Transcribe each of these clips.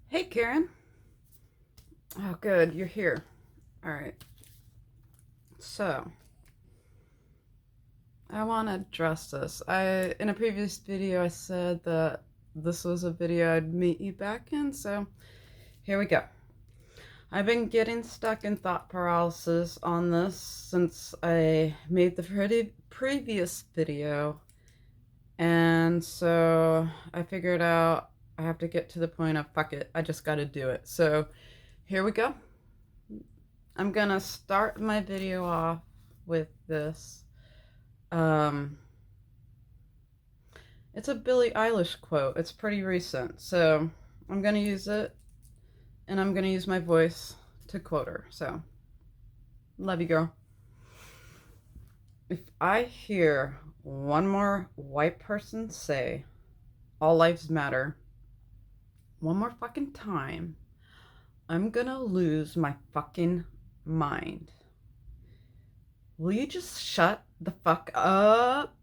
Hey, Karen. Oh, good. You're here. All right. So, I want to address this. In a previous video, I said that this was a video I'd meet you back in. So, here we go. I've been getting stuck in thought paralysis on this since I made the previous video. And so, I figured out I have to get to the point of fuck it. I just got to do it. So, here we go. I'm gonna start my video off with this. Um, it's a Billie Eilish quote. It's pretty recent, so I'm gonna use it, and I'm gonna use my voice to quote her. So, love you, girl. If I hear one more white person say all lives matter one more fucking time, I'm gonna lose my fucking mind. Will you just shut the fuck up?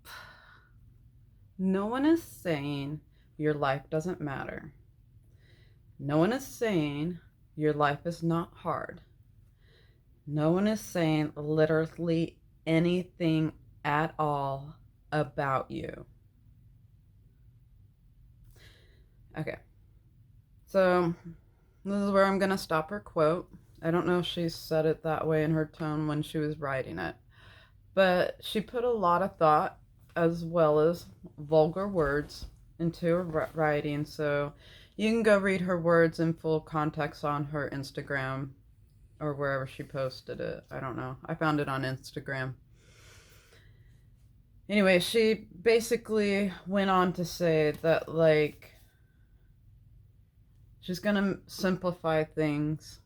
No one is saying your life doesn't matter. No one is saying your life is not hard. No one is saying literally anything at all about you. Okay, so this is where I'm going to stop her quote. I don't know if she said it that way in her tone when she was writing it, but she put a lot of thought as well as vulgar words into her writing. So you can go read her words in full context on her Instagram or wherever she posted it. I don't know. I found it on Instagram. Anyway, she basically went on to say that, like, she's gonna simplify things.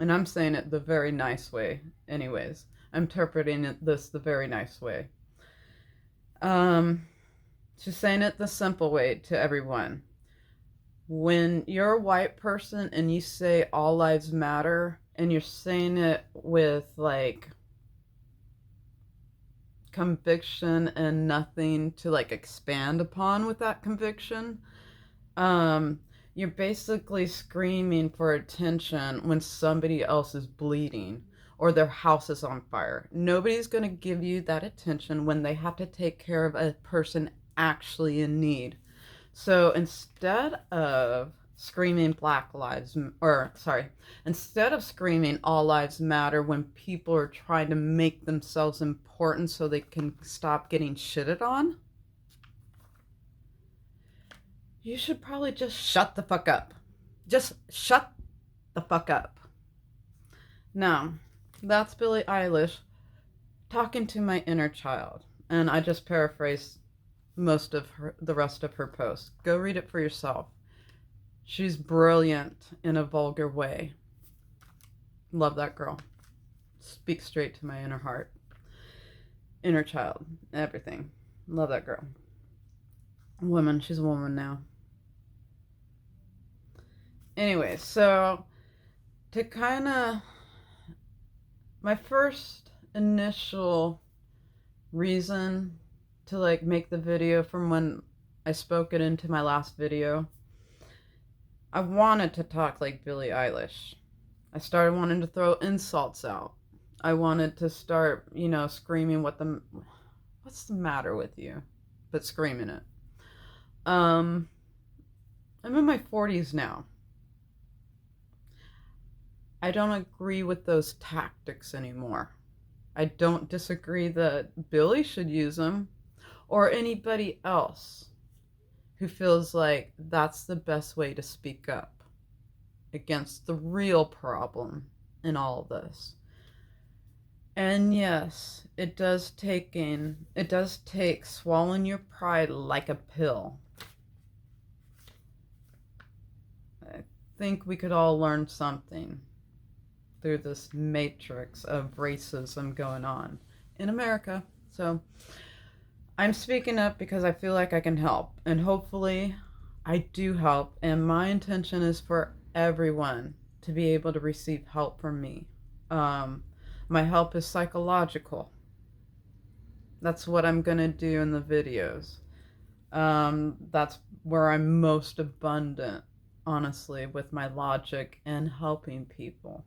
And I'm saying it the very nice way, anyways. I'm interpreting this the very nice way. She's saying it the simple way to everyone. When you're a white person and you say all lives matter, and you're saying it with like conviction and nothing to like expand upon with that conviction, you're basically screaming for attention when somebody else is bleeding or their house is on fire. Nobody's going to give you that attention when they have to take care of a person actually in need. So instead of screaming Black Lives, or sorry, instead of screaming All Lives Matter when people are trying to make themselves important so they can stop getting shitted on, you should probably just shut the fuck up. Just shut the fuck up. Now, that's Billie Eilish talking to my inner child. And I just paraphrased the rest of her post. Go read it for yourself. She's brilliant in a vulgar way. Love that girl. Speaks straight to my inner heart. Inner child. Everything. Love that girl. Woman. She's a woman now. Anyway, so to kind of my first initial reason to like make the video from when I spoke it into my last video, I wanted to talk like Billie Eilish. I started wanting to throw insults out. I wanted to start, screaming what's the matter with you? But screaming it. I'm in my 40s now. I don't agree with those tactics anymore. I don't disagree that Billy should use them or anybody else who feels like that's the best way to speak up against the real problem in all of this. And yes, it does take swallowing your pride like a pill. I think we could all learn something through this matrix of racism going on in America. So I'm speaking up because I feel like I can help, and hopefully I do help, and my intention is for everyone to be able to receive help from me. My help is psychological. That's what I'm going to do in the videos. That's where I'm most abundant. honestly, with my logic and helping people.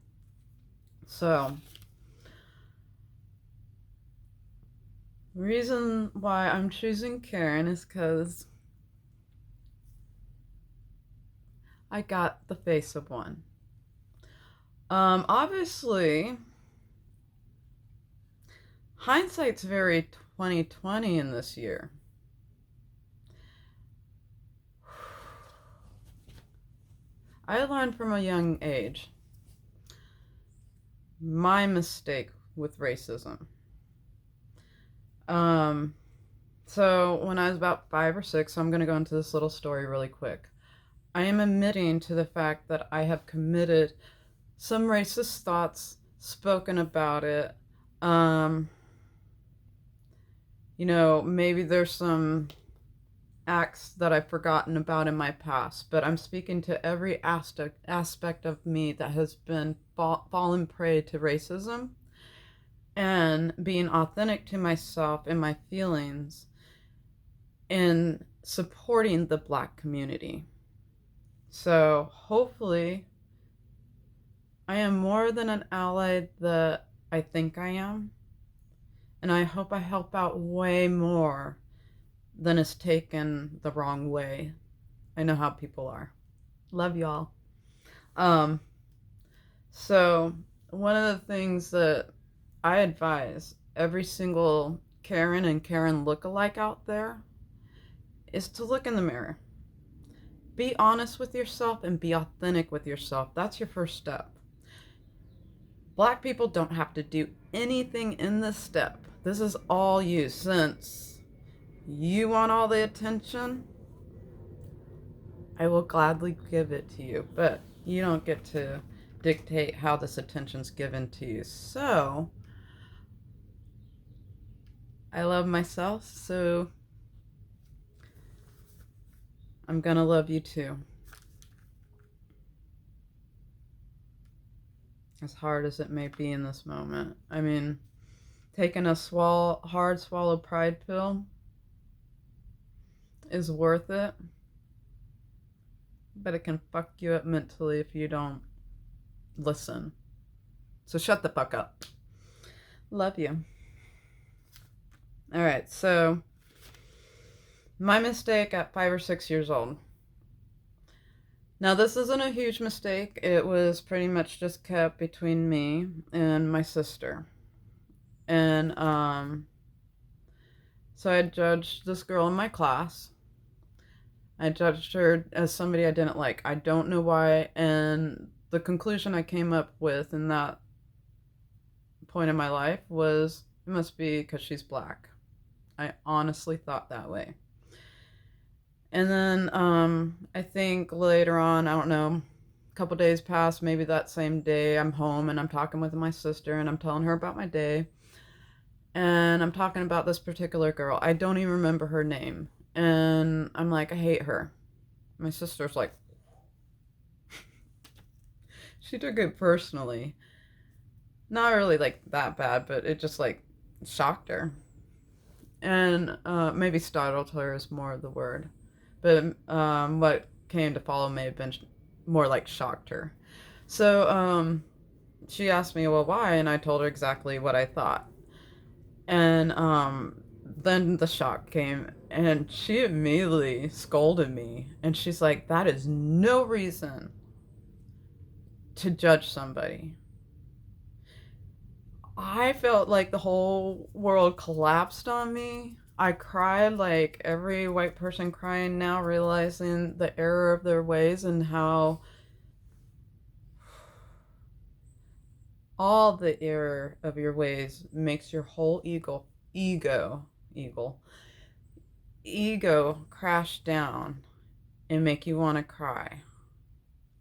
So, the reason why I'm choosing Karen is because I got the face of one. Obviously, hindsight's very 2020 in this year. I learned from a young age my mistake with racism. Um, so when I was about 5 or 6, so I'm going to go into this little story really quick. I am admitting to the fact that I have committed some racist thoughts, spoken about it. Um, maybe there's some acts that I've forgotten about in my past, but I'm speaking to every aspect of me that has been fallen prey to racism, and being authentic to myself and my feelings in supporting the Black community. So hopefully I am more than an ally that I think I am, and I hope I help out way more than is taken the wrong way. I know how people are. Love y'all. Um, so one of the things that I advise every single Karen and Karen lookalike out there is to look in the mirror. Be honest with yourself and be authentic with yourself. That's your first step. Black people don't have to do anything in this step. This is all you. Since you want all the attention, I will gladly give it to you, but you don't get to dictate how this attention's given to you. So, I love myself, so I'm gonna love you too. As hard as it may be in this moment. I mean, taking a hard swallow pride pill is worth it, but it can fuck you up mentally if you don't listen. So shut the fuck up. Love you. All right, so my mistake at 5 or 6 years old. Now, this isn't a huge mistake. It was pretty much just kept between me and my sister. And so I judged this girl in my class. I judged her as somebody I didn't like. I don't know why. And the conclusion I came up with in that point in my life was it must be because she's Black. I honestly thought that way. And then I think later on, I don't know, a couple days passed, maybe that same day, I'm home and I'm talking with my sister and I'm telling her about my day. And I'm talking about this particular girl. I don't even remember her name. And I'm like, I hate her. My sister's like, she took it personally. Not really like that bad, but it just like shocked her. And maybe startled her is more of the word. But what came to follow may have been more like shocked her. So she asked me, well, why? And I told her exactly what I thought. And then the shock came, and she immediately scolded me. And she's like, that is no reason to judge somebody. I felt like the whole world collapsed on me. I cried like every white person crying now, realizing the error of their ways and how all the error of your ways makes your whole ego crash down and make you want to cry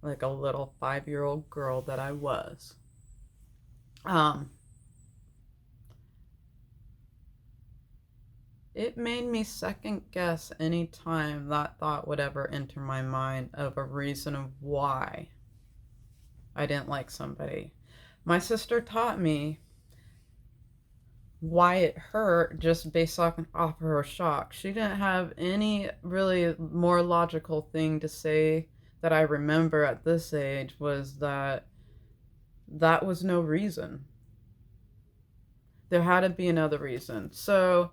like a little 5-year-old girl that I was. It made me second guess any time that thought would ever enter my mind of a reason of why I didn't like somebody. My sister taught me why it hurt just based off of her shock. She didn't have any really more logical thing to say that I remember at this age was that that was no reason. There had to be another reason. So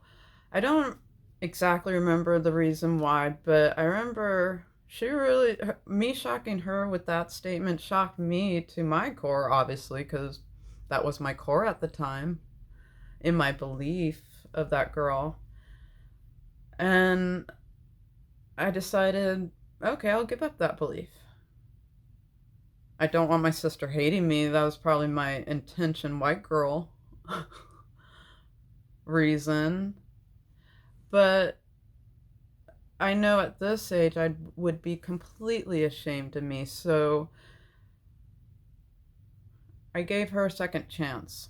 I don't exactly remember the reason why, but I remember she really, me shocking her with that statement shocked me to my core, obviously, because that was my core at the time in my belief of that girl. And I decided, okay, I'll give up that belief. I don't want my sister hating me. That was probably my intention, white girl reason. But I know at this age I would be completely ashamed of me. So I gave her a second chance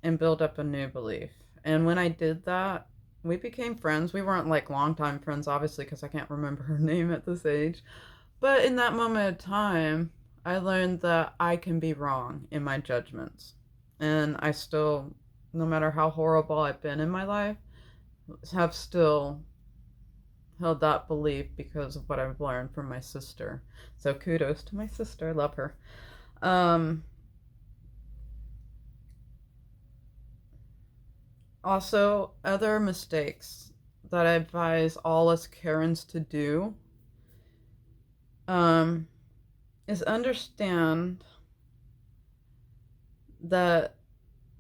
and built up a new belief. And when I did that, we became friends. We weren't like longtime friends, obviously, because I can't remember her name at this age. But in that moment of time, I learned that I can be wrong in my judgments. And I still, no matter how horrible I've been in my life, have still held that belief because of what I've learned from my sister. So kudos to my sister. I love her. Um, Also, other mistakes that I advise all us Karens to do um, is understand that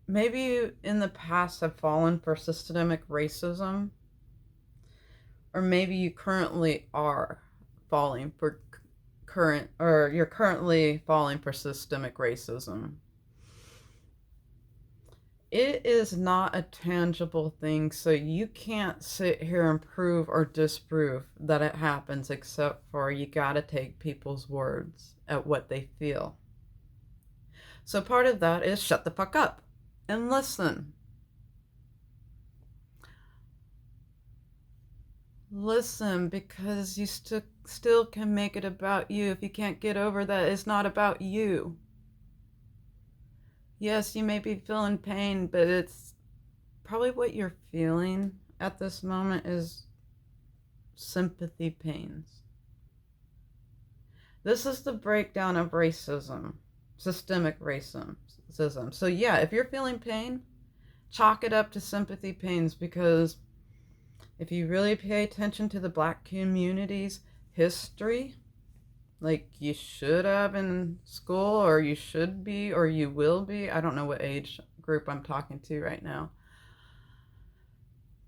maybe you in the past have fallen for systemic racism, or maybe you currently are falling for you're currently falling for systemic racism. It is not a tangible thing, so you can't sit here and prove or disprove that it happens, except for you gotta take people's words at what they feel. So part of that is shut the fuck up and listen. Listen, because you still can make it about you. If you can't get over that it's not about you. Yes, you may be feeling pain, but it's probably what you're feeling at this moment is sympathy pains. This is the breakdown of racism, systemic racism. So, yeah, if you're feeling pain, chalk it up to sympathy pains, because if you really pay attention to the Black community's history, like you should have in school, or you should be, or you will be, I don't know what age group I'm talking to right now.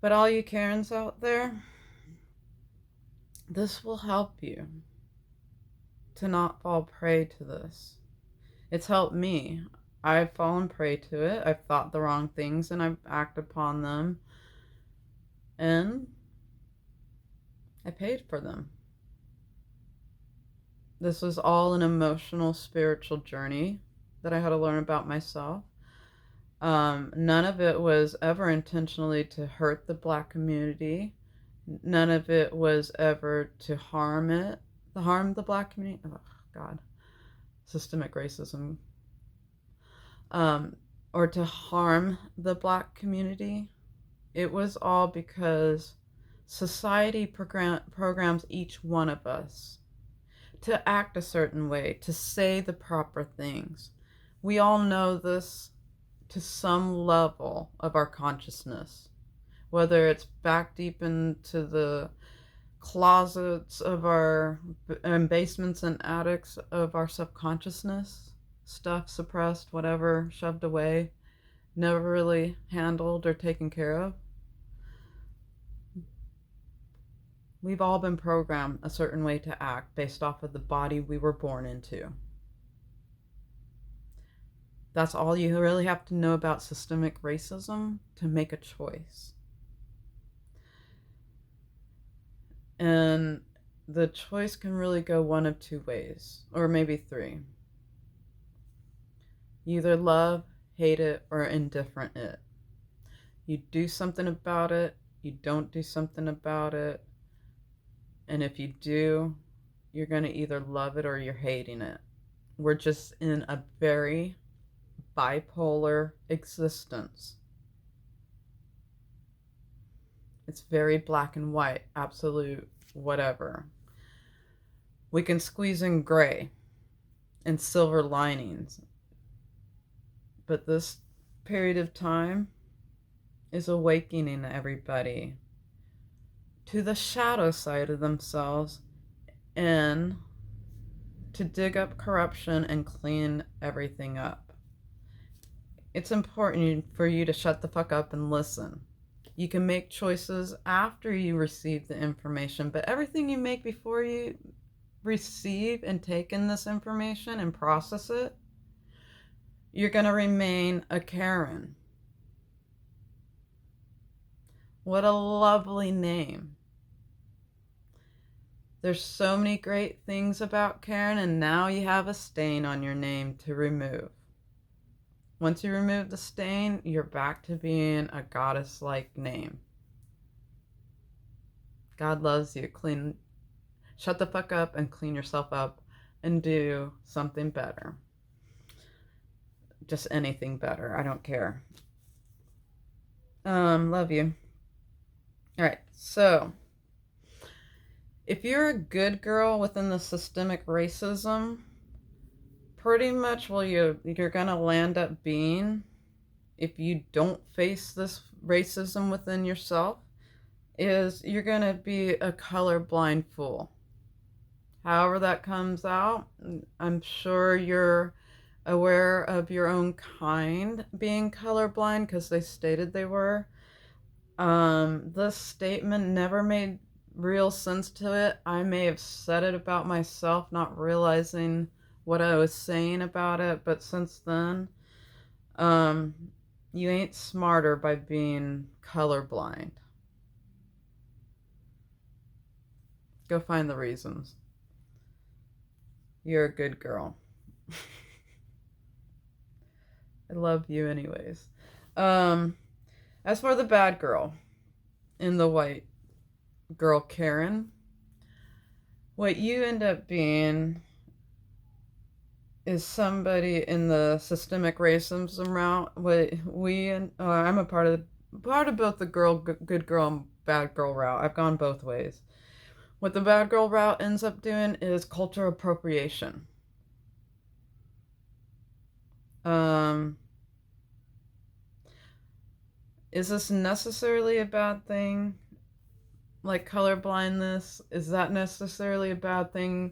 But all you Karens out there, this will help you to not fall prey to this. It's helped me. I've fallen prey to it. I've thought the wrong things and I've acted upon them. And I paid for them. This was all an emotional, spiritual journey that I had to learn about myself. None of it was ever intentionally to hurt the Black community. None of it was ever to harm the Black community. Oh, God. Systemic racism. Or to harm the Black community. It was all because society programs each one of us to act a certain way, to say the proper things. We all know this to some level of our consciousness, whether it's back deep into the closets of our basements and attics of our subconsciousness, stuff suppressed, whatever, shoved away, never really handled or taken care of. We've all been programmed a certain way to act based off of the body we were born into. That's all you really have to know about systemic racism to make a choice. And the choice can really go one of two ways, or maybe three. You either love, hate it, or indifferent it. You do something about it, you don't do something about it, and if you do, you're going to either love it or you're hating it. We're just in a very bipolar existence. It's very black and white, absolute whatever. We can squeeze in gray and silver linings. But this period of time is awakening everybody to the shadow side of themselves and to dig up corruption and clean everything up. It's important for you to shut the fuck up and listen. You can make choices after you receive the information, but everything you make before you receive and take in this information and process it, you're going to remain a Karen. What a lovely name. There's so many great things about Karen, and now you have a stain on your name to remove. Once you remove the stain, you're back to being a goddess-like name. God loves you. Shut the fuck up and clean yourself up and do something better. Just anything better. I don't care. Love you. All right, so if you're a good girl within the systemic racism, pretty much you're gonna land up being, if you don't face this racism within yourself, is you're gonna be a colorblind fool. However that comes out, I'm sure you're aware of your own kind being colorblind because they stated they were. This statement never made real sense to it. I may have said it about myself, not realizing what I was saying about it, but since then, you ain't smarter by being colorblind. Go find the reasons. You're a good girl. I love you anyways. As for the bad girl in the white girl Karen, what you end up being is somebody in the systemic racism route. I'm a part of both the good girl and bad girl route. I've gone both ways. What the bad girl route ends up doing is culture appropriation. Is this necessarily a bad thing? Like colorblindness, is that necessarily a bad thing?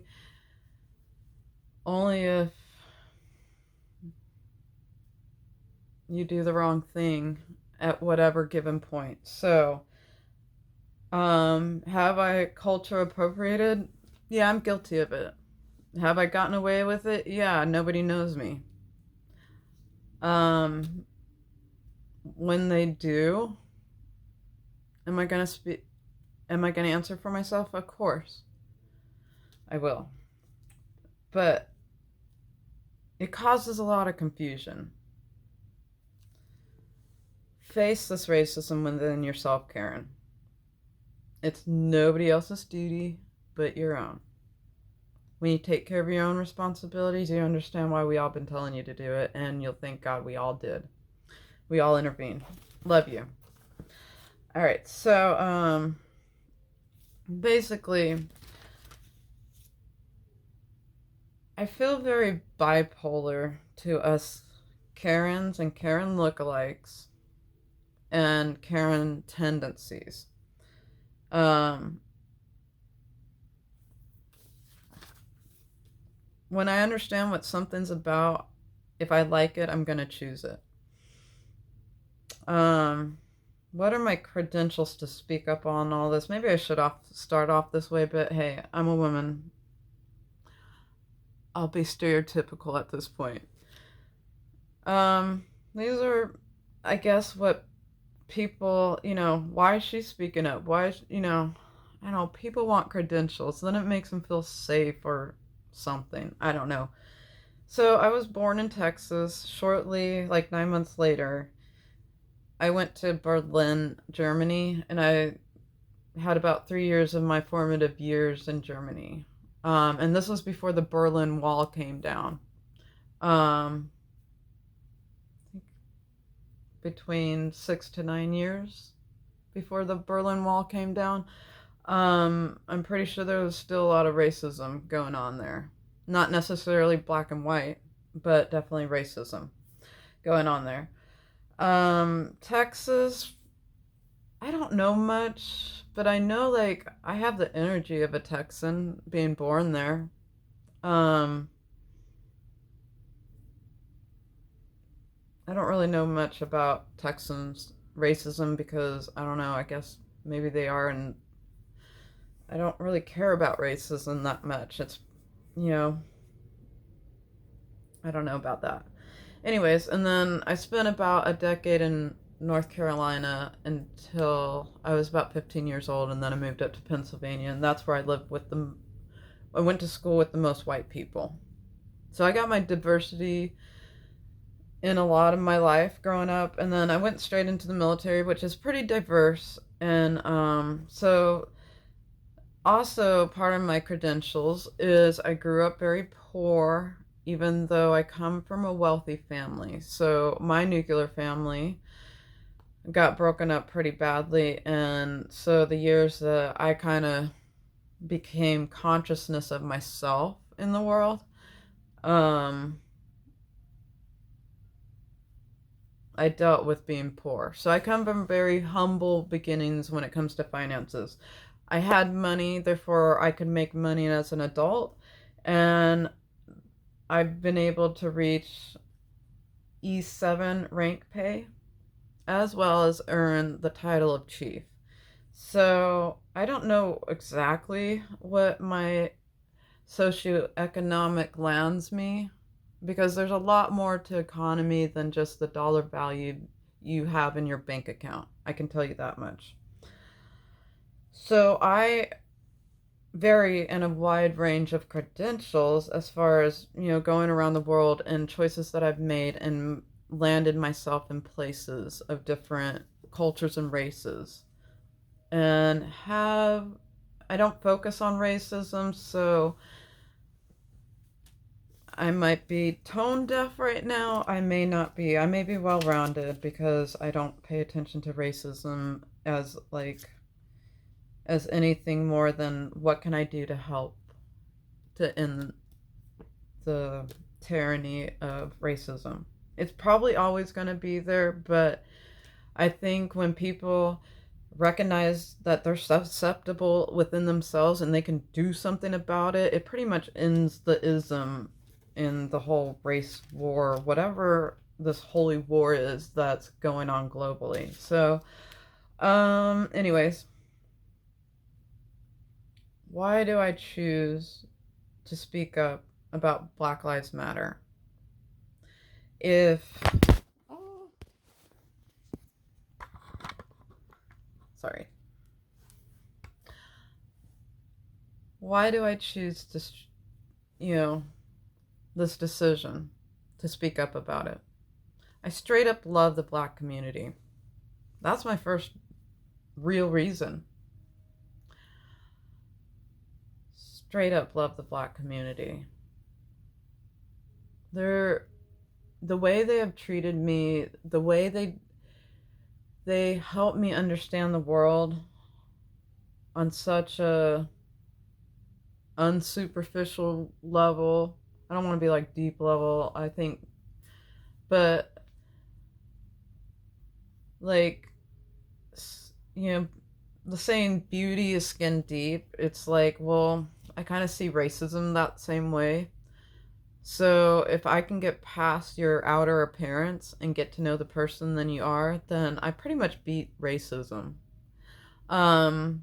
Only if you do the wrong thing at whatever given point. So, have I culture appropriated? Yeah, I'm guilty of it. Have I gotten away with it? Yeah, nobody knows me. When they do, am I gonna answer for myself? Of course I will. But it causes a lot of confusion. Face this racism within yourself, Karen. It's nobody else's duty but your own. When you take care of your own responsibilities, you understand why we all been telling you to do it, and you'll thank God we all did. We all intervened. Love you. All right, so basically, I feel very bipolar to us Karens and Karen lookalikes and Karen tendencies. When I understand what something's about, if I like it, I'm going to choose it. What are my credentials to speak up on all this? Maybe I should start off this way, but hey, I'm a woman. I'll be stereotypical at this point. These are, I guess, what people, why is she speaking up? Why, I don't know, people want credentials. Then it makes them feel safe or something. I don't know. So I was born in Texas. Shortly, like 9 months later, I went to Berlin, Germany, and I had about 3 years of my formative years in Germany. And this was before the Berlin Wall came down. Between 6 to 9 years before the Berlin Wall came down. I'm pretty sure there was still a lot of racism going on there. Not necessarily black and white, but definitely racism going on there. Texas, I don't know much, but I know like I have the energy of a Texan being born there. Um, I don't really know much about Texans racism because I don't know, I guess maybe they are, and I don't really care about racism that much. It's, you know, I don't know about that. Anyways, and then I spent about a decade in North Carolina until I was about 15 years old, and then I moved up to Pennsylvania, and that's where I lived with the. I went to school with the most white people. So I got my diversity in a lot of my life growing up, and then I went straight into the military, which is pretty diverse. And so also part of my credentials is I grew up very poor, even though I come from a wealthy family. So my nuclear family got broken up pretty badly, and so the years that I kind of became consciousness of myself in the world, um, I dealt with being poor. So I come from very humble beginnings when it comes to finances. I had money, therefore I could make money as an adult, and I've been able to reach E7 rank pay as well as earn the title of chief. So I don't know exactly what my socioeconomic lands me because there's a lot more to economy than just the dollar value you have in your bank account. I can tell you that much. So I vary in a wide range of credentials as far as, going around the world and choices that I've made and landed myself in places of different cultures and races. And I don't focus on racism, so I might be tone deaf right now. I may not be. I may be well rounded because I don't pay attention to racism as anything more than what can I do to help to end the tyranny of racism. It's probably always going to be there, but I think when people recognize that they're susceptible within themselves and they can do something about it, it pretty much ends the ism in the whole race war, whatever this holy war is that's going on globally. So, anyways, why do I choose to speak up about Black Lives Matter? If, oh, sorry. Why do I choose to, this decision to speak up about it? I straight up love the Black community. That's my first real reason. Straight up love the Black community. The way they have treated me, the way they help me understand the world on such a unsuperficial level. I don't want to be like deep level, I think, but like, the saying beauty is skin deep. It's like, well, I kind of see racism that same way. So if I can get past your outer appearance and get to know the person than you are, then I pretty much beat racism. And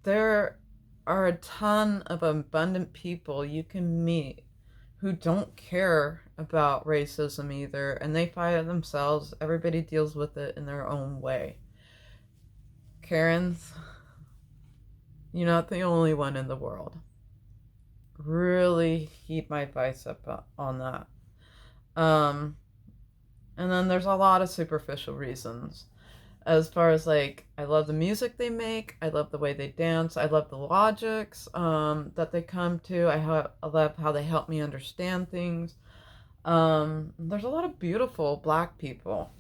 there are a ton of abundant people you can meet who don't care about racism either, and they fight it themselves. Everybody deals with it in their own way. Karens, you're not the only one in the world. Really heed my advice up on that. And then there's a lot of superficial reasons. As far as like, I love the music they make, I love the way they dance, I love the logics that they come to. I love how they help me understand things. There's a lot of beautiful Black people,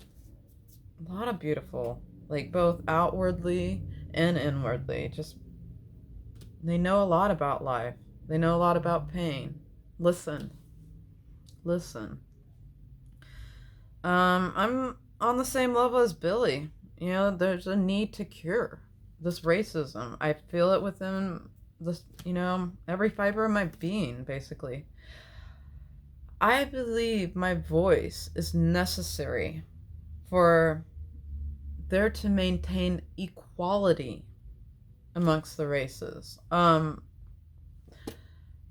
a lot of beautiful, like both outwardly and inwardly. Just, they know a lot about life. They know a lot about pain. Listen. Listen. I'm on the same level as Billy. You know, there's a need to cure this racism. I feel it within this, every fiber of my being, basically. I believe my voice is necessary for there to maintain equality amongst the races. I'm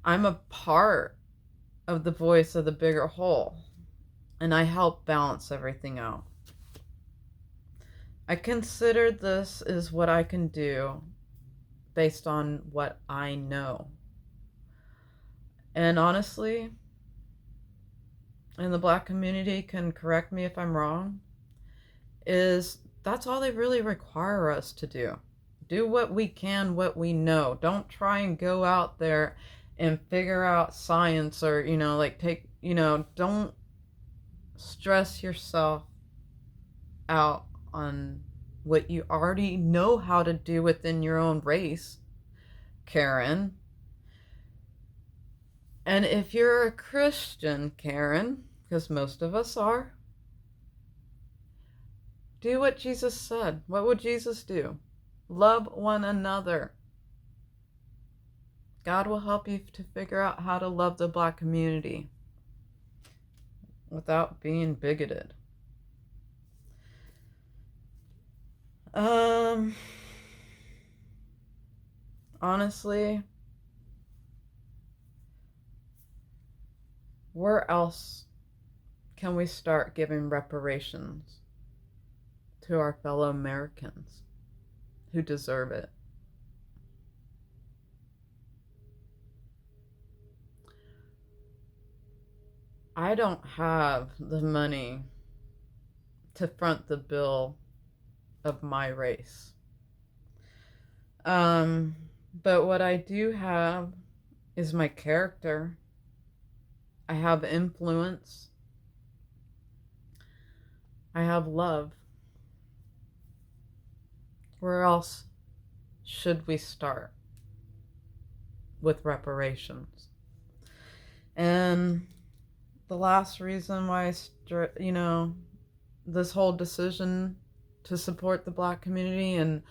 a part of the voice of the bigger whole, and I help balance everything out. I consider this is what I can do based on what I know. And honestly, and the Black community can correct me if I'm wrong, is that's all they really require us to do. Do what we can, what we know. Don't try and go out there and figure out science or, don't stress yourself out on what you already know how to do within your own race, Karen. And if you're a Christian, Karen, because most of us are, do what Jesus said. What would Jesus do? Love one another. God will help you to figure out how to love the Black community without being bigoted. Honestly, where else can we start giving reparations to our fellow Americans who deserve it? I don't have the money to front the bill of my race. But what I do have is my character. I have influence. I have love. Where else should we start with reparations? And the last reason why this whole decision to support the Black community and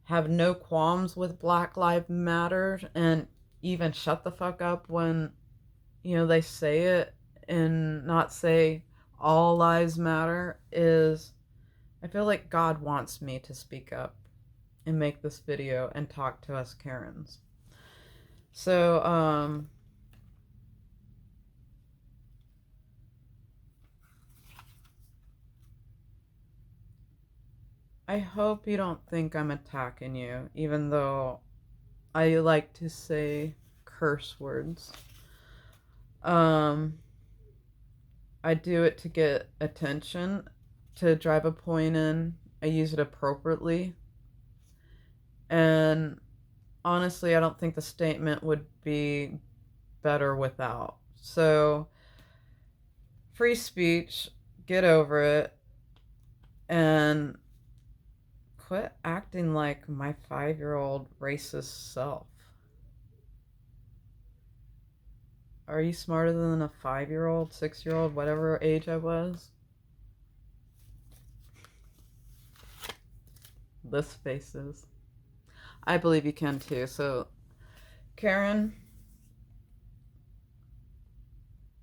have no qualms with Black Lives Matter and even shut the fuck up when, they say it and not say all lives matter is I feel like God wants me to speak up and make this video and talk to us Karens. So, I hope you don't think I'm attacking you, even though I like to say curse words. I do it to get attention, to drive a point in. I use it appropriately. And honestly, I don't think the statement would be better without. So, free speech, get over it, and quit acting like my 5-year-old racist self. Are you smarter than a 5-year-old, 6-year-old, whatever age I was? This faces. I believe you can too. So, Karen,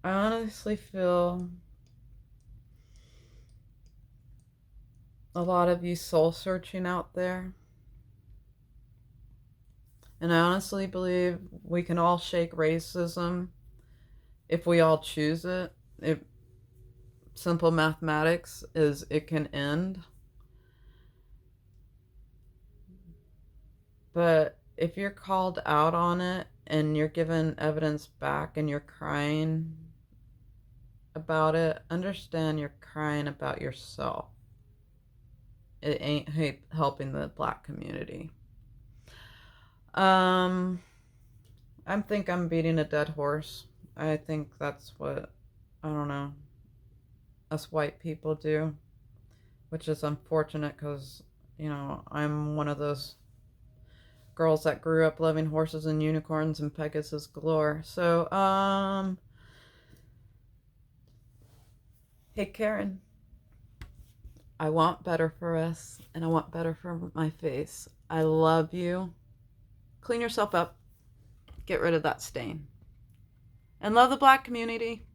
I honestly feel a lot of you soul searching out there. And I honestly believe we can all shake racism if we all choose it. Simple mathematics is it can end. But if you're called out on it and you're given evidence back and you're crying about it, understand you're crying about yourself. It ain't helping the Black community. I think I'm beating a dead horse. I think that's what, I don't know, us white people do, which is unfortunate because, I'm one of those girls that grew up loving horses and unicorns and Pegasus galore. So, hey Karen, I want better for us and I want better for my face. I love you. Clean yourself up. Get rid of that stain. And love the Black community.